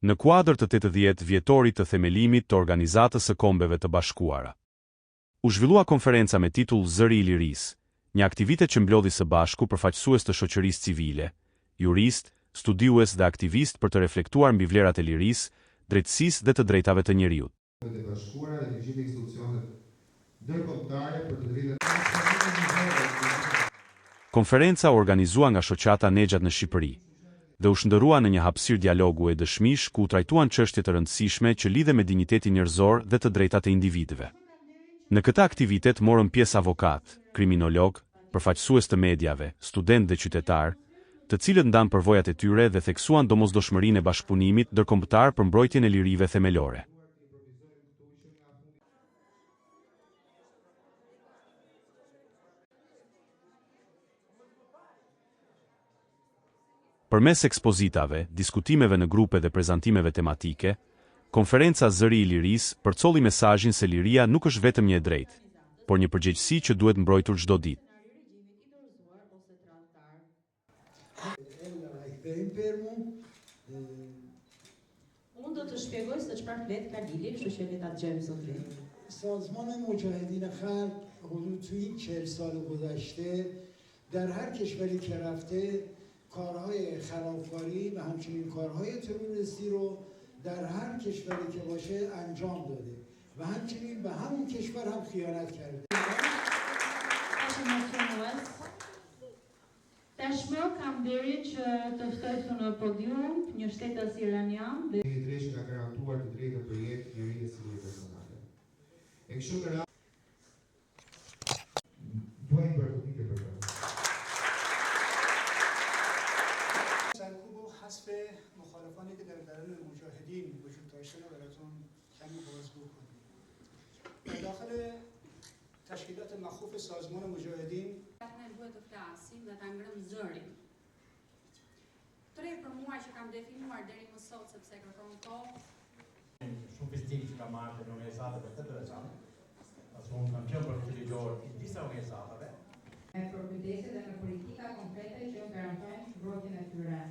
në kuadër të 80 vjetorit të themelimit të Organizatës së Kombeve të Bashkuara. U zhvillua konferenca me titull Zëri i Lirisë, një aktivitet që mblodhi së bashku përfaqësues të shoqërisë civile, jurist, studiues dhe aktivist për të reflektuar mbi vlerat e lirisë, drejtësisë dhe të drejtave të njeriut. Të bashkuara dhe të gjithë institucionet ndërkombëtare për të drejtat. Konferenca u organizua nga shoqata Nexhat në Shqipëri dhe u shndërrua në një hapësirë dialogu e dëshmish ku u trajtuan çështje të rëndësishme që lidhen me dinjitetin njerëzor dhe të drejtat e individëve. Në këtë aktivitet morën pjesë avokat, kriminolog, përfaqësues të mediave, student dhe qytetar, të cilët ndanë përvojat e tyre dhe theksuan domosdoshmërinë e bashkëpunimit ndërkombëtar për mbrojtjen e lirive themelore. Përmes ekspozitave, diskutimeve në grupe dhe prezantimeve tematike, konferenca Zëri i Lirisë përcolli mesazhin se liria nuk është vetëm një e drejtë, por një përgjegjësi që duhet mbrojtur çdo ditë. Unë do të shpjegoj se çfarë flet Kalili, kështu që le ta dëgjojmë zotin. سازمان مجاهدین خلق حدود توی این 40 سال گذشته در هر کشوری که رفته کارهای خرابکاری و همچنین کارهای تروریستی رو در هر کشوری که باشه انجام داده و همچنین به همون کشور هم خیانت کرده. Tashmë kam deri që të ftoj në podium një shtetas iranian dhe drejtë nga garantuar të drejta për jetë, njeriu si jetë personale. E kështu me radhë duhet bërë për سرکوب و حذف مخالفانی که در درون مجاهدین وجود داشته رو براتون کمی بازگو کنیم. در داخل تشکیلات مخوف سازمان مجاهدین duhet të flasim dhe ta ngrëm zërin. Për mua që kam definuar deri më sot sepse kërkon kohë. Shumë pistik që ka marrë në universitate për këtë veçantë. Unë kam qenë përfititor i disa universitateve. Me përkujdese dhe me politika konkrete që garantojnë mbrojtjen e tyre.